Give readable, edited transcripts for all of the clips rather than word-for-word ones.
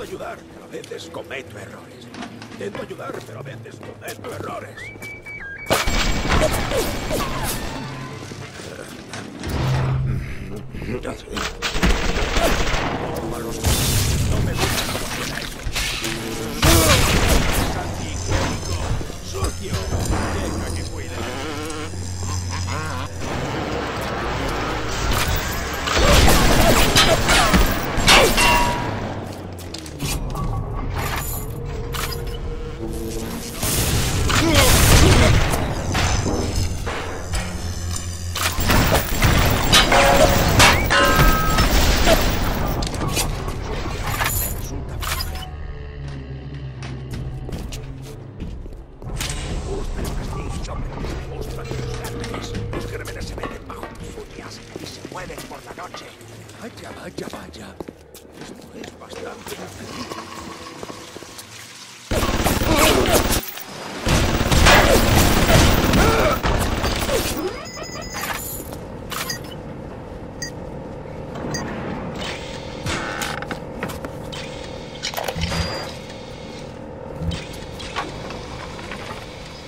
ayudar, pero a veces cometo errores. Intento ayudar, pero a veces cometo errores. No me gusta cómo suena eso. Es antihigiénico, sucio. Deja que cuide. Vaya, vaya, vaya. Esto es bastante infeliz.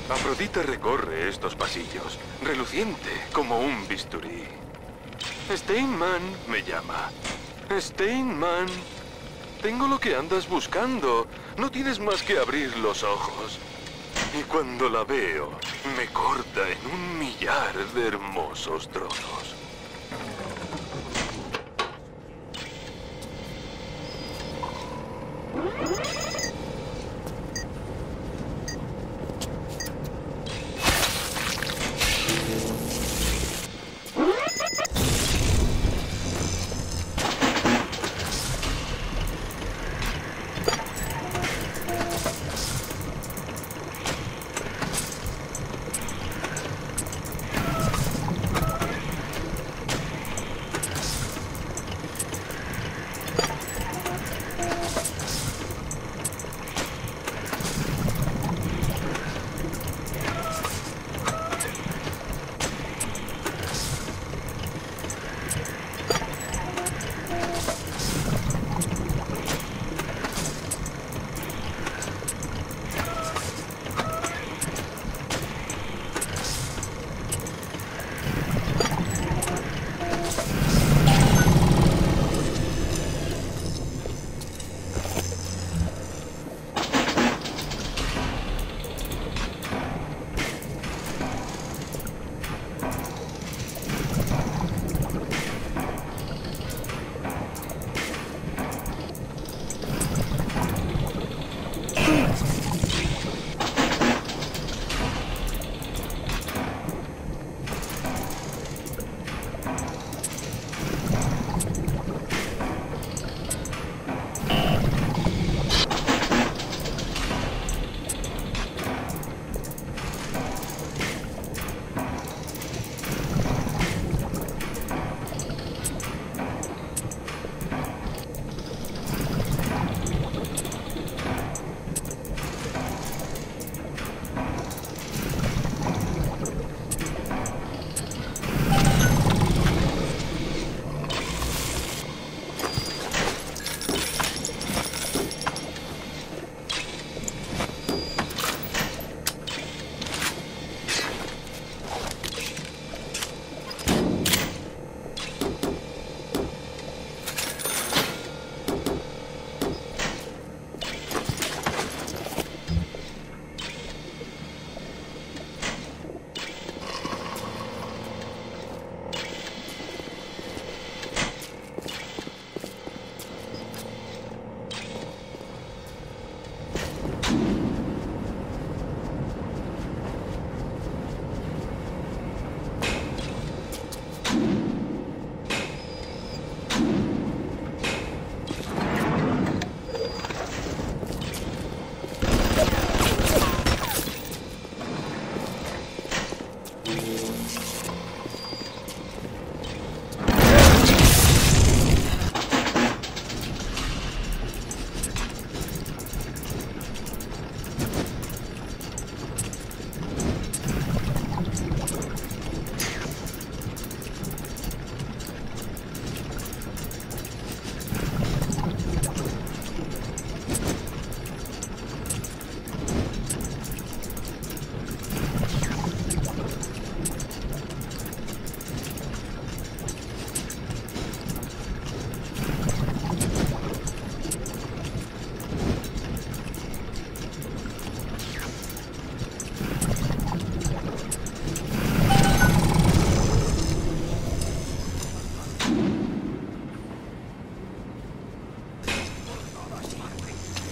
Afrodita recorre estos pasillos, reluciente como un bisturí. Steinman me llama. Steinman, tengo lo que andas buscando. No tienes más que abrir los ojos. Y cuando la veo, me corta en un millar de hermosos trozos.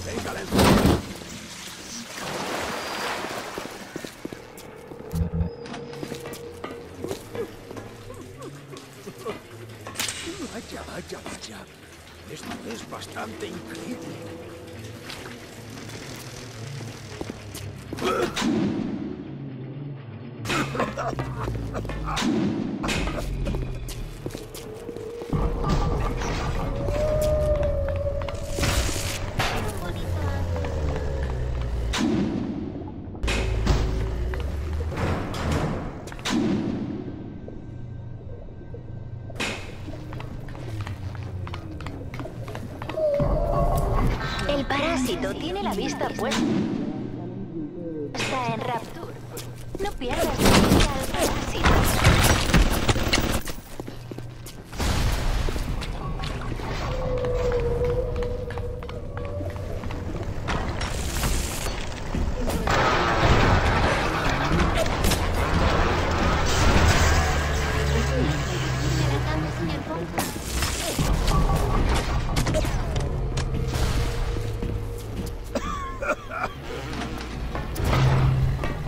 Venga, la encendida. Vaya, vaya, vaya. Esto es bastante increíble. El parásito tiene la vista puesta. Está en Rapture. No pierdas de vista al parásito.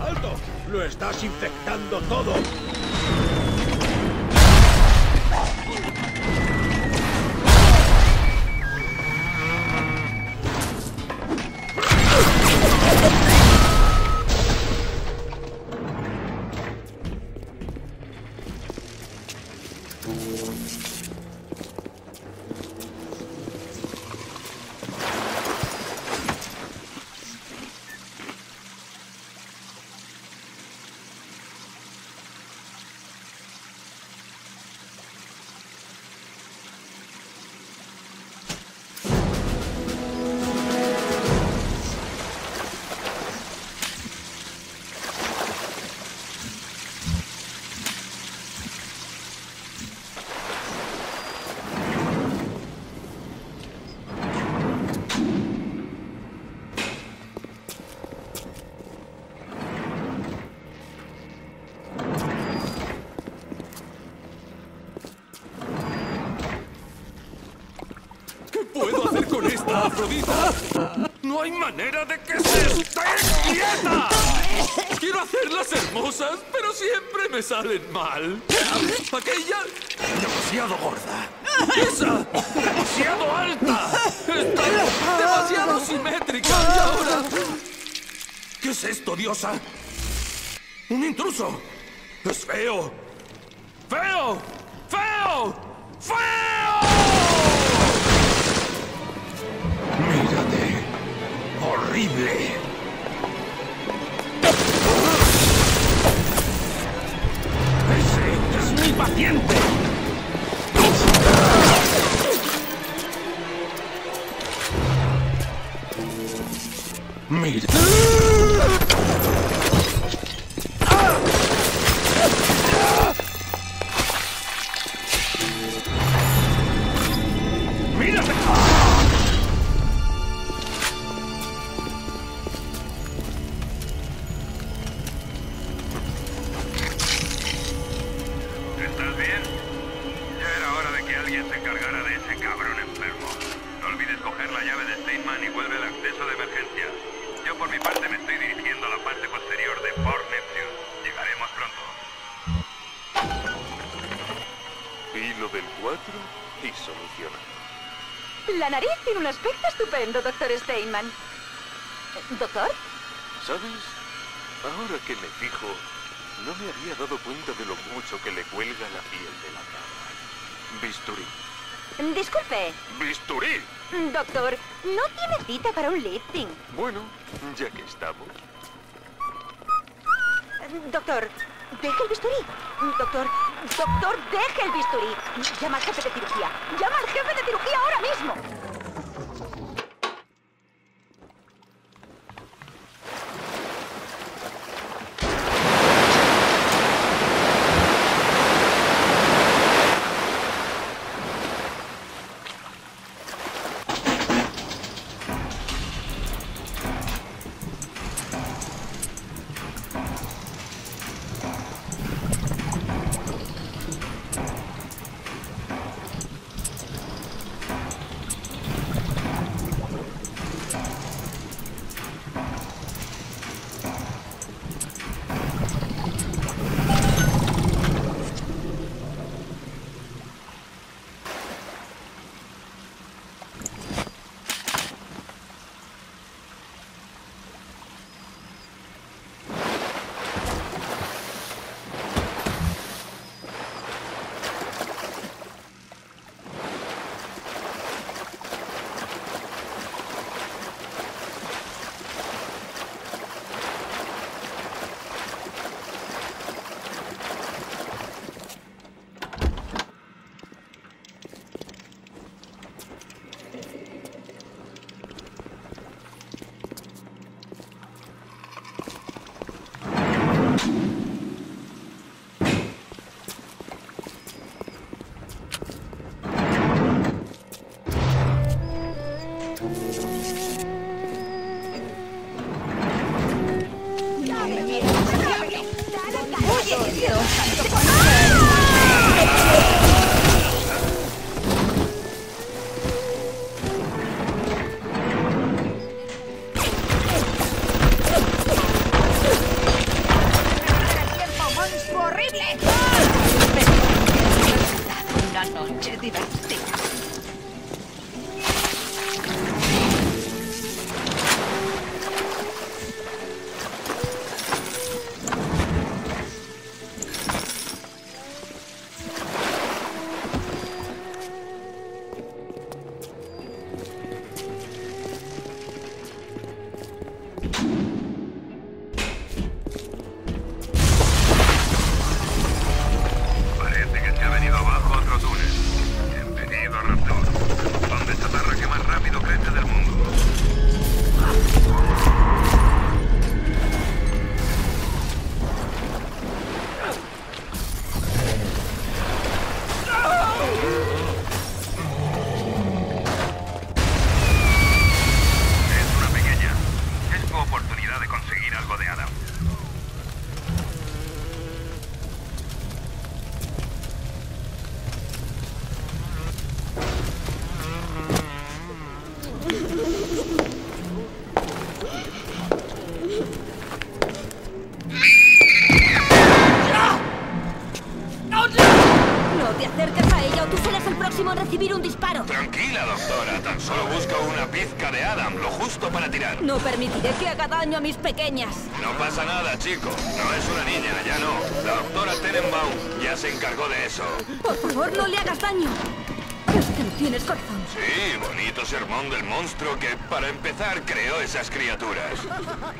¡Alto! ¡Lo estás infectando todo! ¿Qué puedo hacer con esta Afrodita? ¡No hay manera de que se esté quieta! Quiero hacerlas hermosas, pero siempre me salen mal. Aquella, demasiado gorda. Esa, demasiado alta. Esta, demasiado simétrica. Y ahora... ¿Qué es esto, diosa? ¡Un intruso! ¡Es feo! ¡Feo! ¡Feo! ¡Feo! ¡Mírate! ¡Horrible! ¡Ese es mi paciente! ¡Mira! ¡Mírate! ¿Estás bien? Ya era hora de que alguien se encargara de ese cabrón enfermo. No olvides coger la llave de Steinman y vuelve el acceso de emergencia. Yo por mi parte me estoy dirigiendo a la parte posterior de Port Neptune. Llegaremos pronto. Hilo del 4 y solucionado. La nariz tiene un aspecto estupendo, doctor Steinman. ¿Doctor? ¿Sabes? Ahora que me fijo, no me había dado cuenta de lo mucho que le cuelga la piel de la cara. Bisturí. Disculpe, ¡Bisturí! doctor, no tiene cita para un lifting. Bueno, ya que estamos. Doctor, deje el bisturí. Doctor, deje el bisturí. Llama al jefe de cirugía. Llama al jefe de cirugía ahora mismo. No te acerques a ella o tú serás el próximo en recibir un disparo. Tranquila, doctora. Tan solo busco una pizca de Adam, lo justo para tirar. No permitiré que haga daño a mis pequeñas. No pasa nada, chico. No es una niña, ya no. La doctora Tenenbaum ya se encargó de eso. Por favor, no le hagas daño. Es que no tienes corazón. Sí, bonito sermón del monstruo que, para empezar, creó esas criaturas.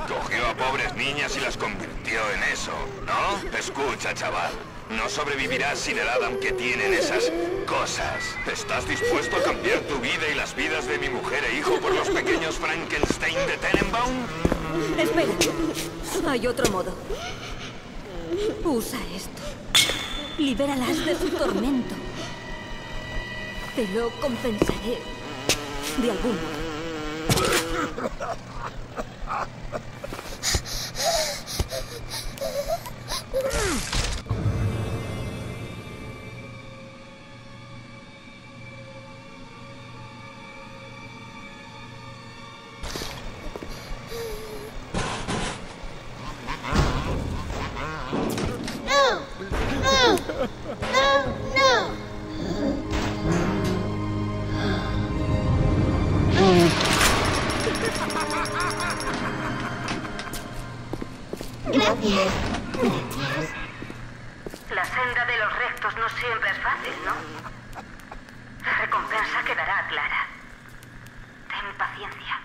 Cogió a pobres niñas y las convirtió en eso, ¿no? Escucha, chaval. No sobrevivirás sin el Adam que tienen esas cosas. ¿Estás dispuesto a cambiar tu vida y las vidas de mi mujer e hijo por los pequeños Frankenstein de Tenenbaum? Espera. Hay otro modo. Usa esto. Libéralas de su tormento. Te lo compensaré de algún modo. Gracias. La senda de los rectos no siempre es fácil, ¿no? La recompensa quedará clara. Ten paciencia.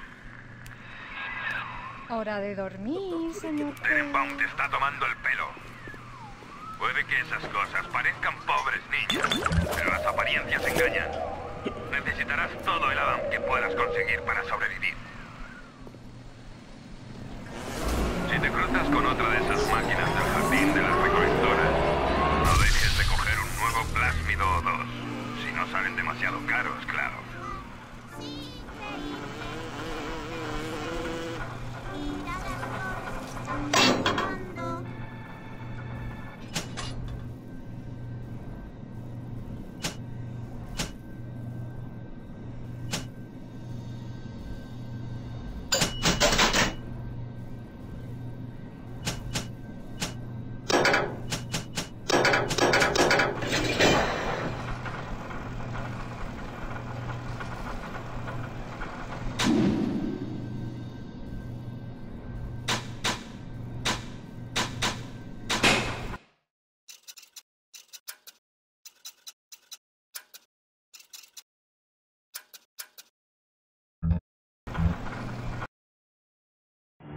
Hora de dormir, señor. Tenenbaum te está tomando el pelo. Puede que esas cosas parezcan pobres niñas, pero las apariencias engañan. Necesitarás todo el Adam que puedas conseguir para sobrevivir. Si te cruzas con otra de esas máquinas del jardín de las recolectoras, no dejes de coger un nuevo plásmido o dos. Si no salen demasiado caros, claro.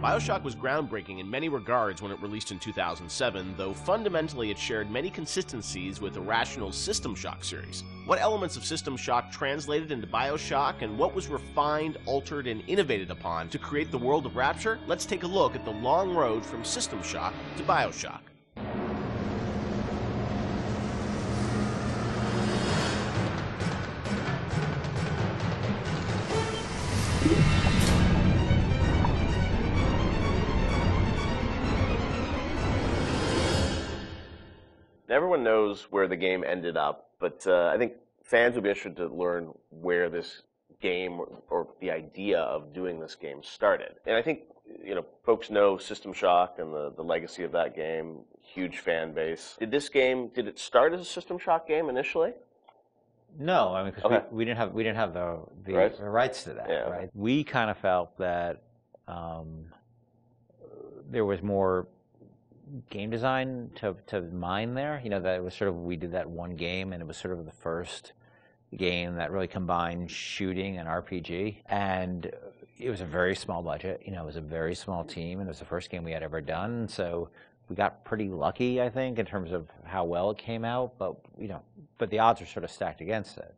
BioShock was groundbreaking in many regards when it released in 2007, though fundamentally it shared many consistencies with Irrational's System Shock series. What elements of System Shock translated into BioShock, and what was refined, altered, and innovated upon to create the world of Rapture? Let's take a look at the long road from System Shock to BioShock. Everyone knows where the game ended up, but I think fans would be interested to learn where this game or the idea of doing this game started. And I think, you know, folks know System Shock and the legacy of that game, huge fan base. Did it start as a System Shock game initially? No, I mean, because we didn't have the rights to that, Yeah. right? We kind of felt that there was more game design to mine there. You know, that it was sort of, we did that one game, and it was sort of the first game that really combined shooting and RPG. And it was a very small budget. You know, it was a very small team, and it was the first game we had ever done. So we got pretty lucky, I think, in terms of how well it came out. But but the odds were sort of stacked against it.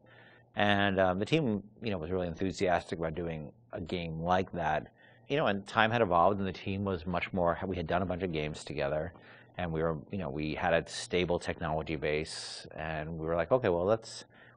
And the team, was really enthusiastic about doing a game like that. And time had evolved, and the team was much more. We had done a bunch of games together, and we were, we had a stable technology base, and we were like, okay, well,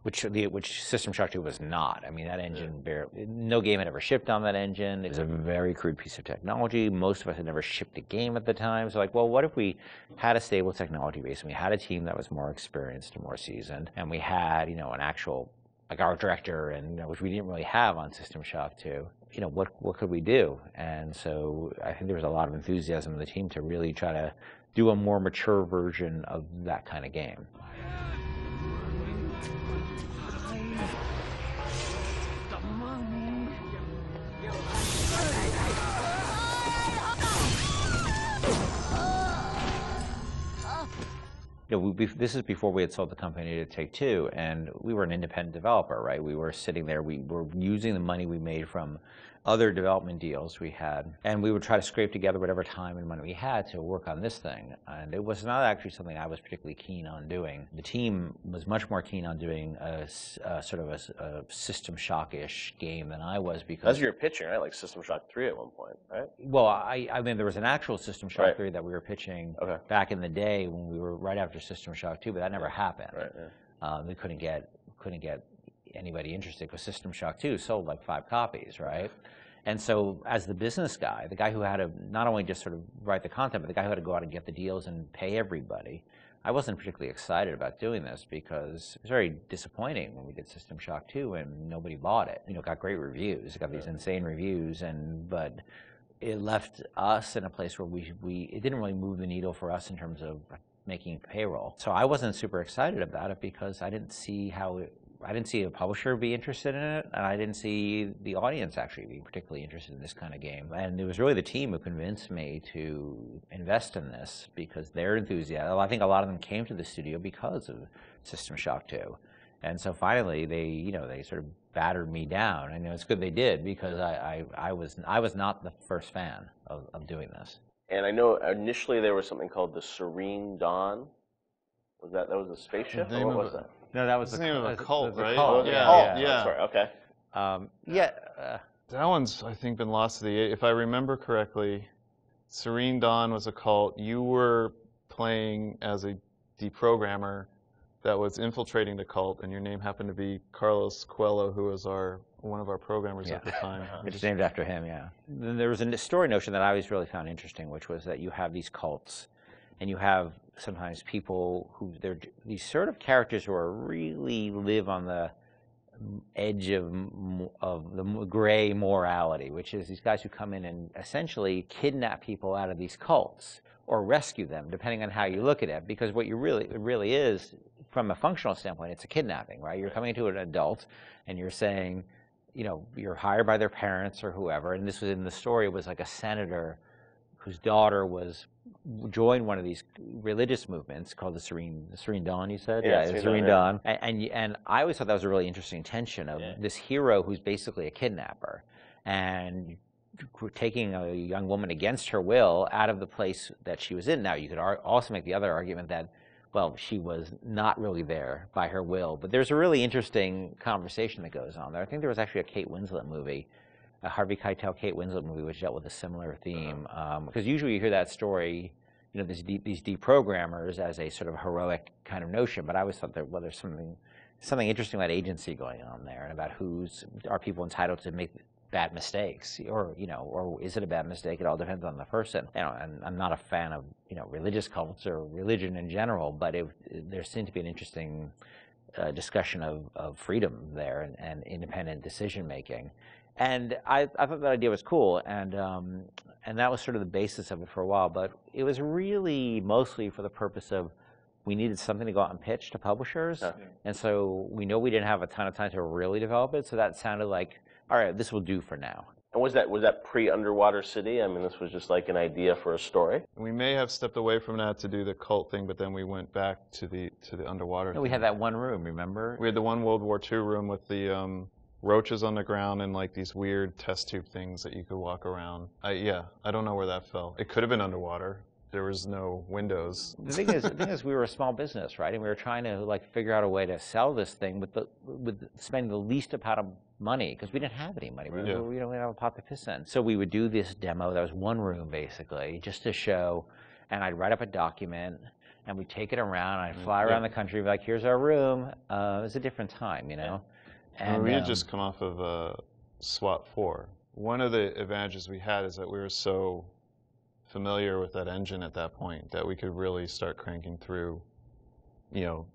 which System Shock 2 was not. I mean, that engine, no game had ever shipped on that engine. It was a very crude piece of technology. Most of us had never shipped a game at the time. So like, well, what if we had a stable technology base, and we had a team that was more experienced and more seasoned, and we had, an actual like art director, and which we didn't really have on System Shock 2. What could we do? And so I think there was a lot of enthusiasm in the team to really try to do a more mature version of that kind of game. This is before we had sold the company to Take-Two, and we were an independent developer, right? We were sitting there, we were using the money we made from other development deals we had, and we would try to scrape together whatever time and money we had to work on this thing. And it was not actually something I was particularly keen on doing. The team was much more keen on doing a sort of a System Shock-ish game than I was, because... That's what you were pitching, right? Like System Shock 3 at one point, right? Well, I mean, there was an actual System Shock 3 that we were pitching back in the day when we were right after System Shock 2, but that never happened. Right, we couldn't get anybody interested because System Shock 2 sold like 5 copies, right? And so as the business guy, the guy who had to not only just sort of write the content, but the guy who had to go out and get the deals and pay everybody, I wasn't particularly excited about doing this because it was very disappointing when we did System Shock 2 and nobody bought it. It got great reviews, it got these insane reviews, but it left us in a place where it didn't really move the needle for us in terms of making payroll. So I wasn't super excited about it because I didn't see a publisher be interested in it, and I didn't see the audience actually being particularly interested in this kind of game. And it was really the team who convinced me to invest in this because their enthusiasm. I think a lot of them came to the studio because of System Shock 2. And so finally they sort of battered me down. And it's good they did because I was not the first fan of doing this. And I know initially there was something called the Serene Dawn. That was a spaceship? Or what was that? No, that was the name of a cult, right? Cult. Yeah. That's right. Okay. That one's, I think, been lost to the... If I remember correctly, Serene Dawn was a cult. You were playing as a deprogrammer that was infiltrating the cult, and your name happened to be Carlos Coelho, who was one of our programmers at the time. It's named after him, yeah. Then there was a story notion that I always really found interesting, which was that you have these cults, and you have sometimes people they're these sort of characters who really live on the edge of the gray morality, which is these guys who come in and essentially kidnap people out of these cults or rescue them, depending on how you look at it. Because what it really is, from a functional standpoint, it's a kidnapping, right? You're coming to an adult and you're saying, you're hired by their parents or whoever. And this was in the story, it was like a senator whose daughter joined one of these religious movements called the Serene Dawn, you said? Yeah, the Serene Dawn. And I always thought that was a really interesting tension of this hero who's basically a kidnapper and taking a young woman against her will out of the place that she was in. Now, you could also make the other argument that, well, she was not really there by her will. But there's a really interesting conversation that goes on there. I think there was actually a Kate Winslet movie, a Harvey Keitel, Kate Winslet movie, which dealt with a similar theme. Because usually you hear that story, these deprogrammers as a sort of heroic kind of notion. But I always thought that, well, there's something interesting about agency going on there, and about are people entitled to make bad mistakes, or is it a bad mistake? It all depends on the person. And I'm not a fan of religious cults or religion in general, but there seemed to be an interesting discussion of freedom there and independent decision making. And I thought that idea was cool, and that was sort of the basis of it for a while. But it was really mostly for the purpose of we needed something to go out and pitch to publishers, and so we didn't have a ton of time to really develop it. So that sounded like, all right, this will do for now. And was that pre-Underwater City? I mean, this was just like an idea for a story. We may have stepped away from that to do the cult thing, but then we went back to the underwater. No, we had that one room, remember? We had the one World War II room with the roaches on the ground and like these weird test tube things that you could walk around. I don't know where that fell. It could have been underwater. There was no windows. The thing is, we were a small business, right? And we were trying to figure out a way to sell this thing with spending the least amount of money, because we didn't have any money. We didn't have a pot to piss in. So we would do this demo. That was one room basically, just to show. And I'd write up a document, and we'd take it around. I'd fly around the country, be like, "Here's our room." It was a different time, And we had just come off of SWAT 4. One of the advantages we had is that we were so familiar with that engine at that point that we could really start cranking through,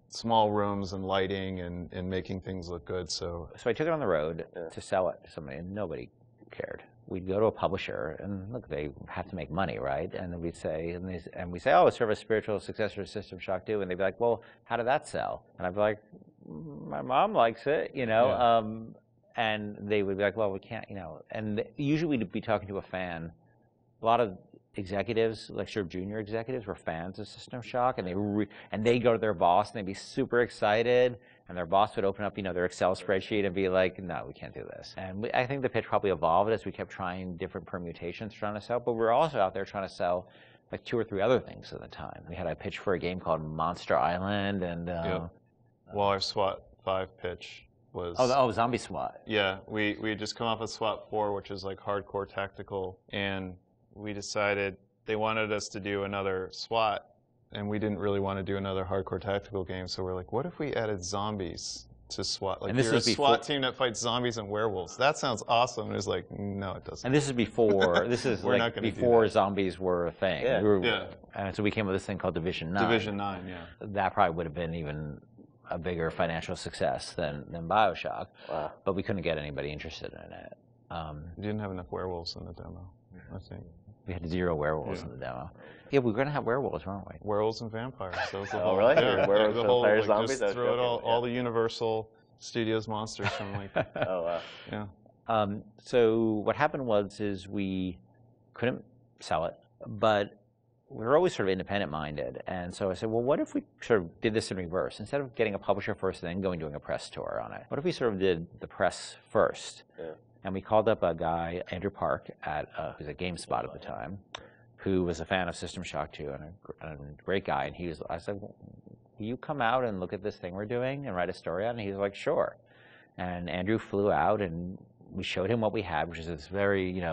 small rooms and lighting and making things look good. So I took it on the road to sell it to somebody, and nobody cared. We'd go to a publisher, and look, they have to make money, right? And then we'd say, and we say, oh, it's sort of a spiritual successor to System Shock 2, and they'd be like, well, how did that sell? And I'd be like, my mom likes it, and they would be like, well, we can't, and usually we'd be talking to a fan. A lot of executives, like sort of junior executives, were fans of System Shock, and they'd go to their boss and they'd be super excited, and their boss would open up, their Excel spreadsheet and be like, no, we can't do this. And I think the pitch probably evolved as we kept trying different permutations trying to sell, but we were also out there trying to sell like 2 or 3 other things at the time. We had a pitch for a game called Monster Island, and well, our SWAT 5 pitch was Zombie SWAT. Yeah, we had just come off of SWAT 4, which is like hardcore tactical, and we decided they wanted us to do another SWAT, and we didn't really want to do another hardcore tactical game, so we're like, what if we added zombies to SWAT? Like, you're a SWAT team that fights zombies and werewolves. That sounds awesome. And it was like, no, it doesn't. And this is before, before zombies were a thing. Yeah. And so we came with this thing called Division 9. Division 9, yeah. That probably would have been even a bigger financial success than BioShock. Wow. But we couldn't get anybody interested in it. We didn't have enough werewolves in the demo, I think. We had 0 werewolves in the demo. Yeah, we were going to have werewolves, weren't we? Werewolves and vampires. That was the whole, really? Yeah, werewolves, the whole, vampires, zombies? Just throw it all the Universal Studios monsters from like... Oh, wow. Yeah. So what happened was we couldn't sell it, but we were always sort of independent-minded. And so I said, well, what if we sort of did this in reverse? Instead of getting a publisher first and then doing a press tour on it, what if we sort of did the press first? Yeah. And we called up a guy, Andrew Park, who's at GameSpot at the time, who was a fan of System Shock 2 and a great guy. And I said, well, will you come out and look at this thing we're doing and write a story on it? And he was like, sure. And Andrew flew out, and we showed him what we had, which is this very,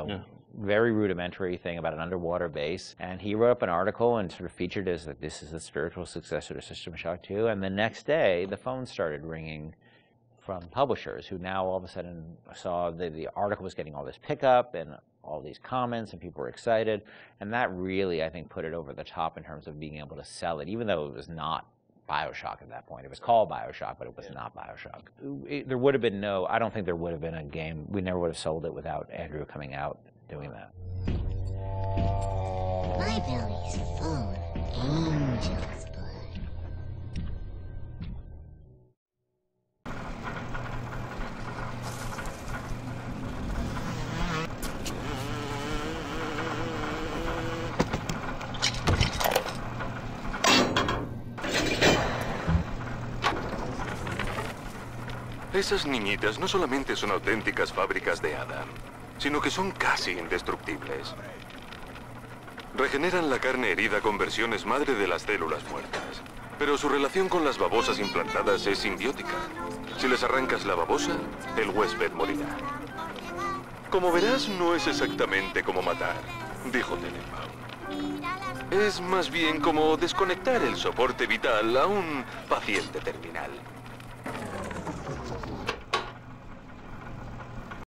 very rudimentary thing about an underwater base. And he wrote up an article and sort of featured as that this is the spiritual successor to System Shock 2. And the next day, the phone started ringing from publishers who now all of a sudden saw the article was getting all this pickup and all these comments, and people were excited. And that really, I think, put it over the top in terms of being able to sell it, even though it was not BioShock at that point. It was called BioShock, but it was not BioShock. There would have been I don't think there would have been a game. We never would have sold it without Andrew coming out doing that. My belly's full of angel's blood. Esas niñitas no solamente son auténticas fábricas de Adam, sino que son casi indestructibles. Regeneran la carne herida con versiones madre de las células muertas. Pero su relación con las babosas implantadas es simbiótica. Si les arrancas la babosa, el huésped morirá. Como verás, no es exactamente como matar, dijo Tenenbaum. Es más bien como desconectar el soporte vital a un paciente terminal.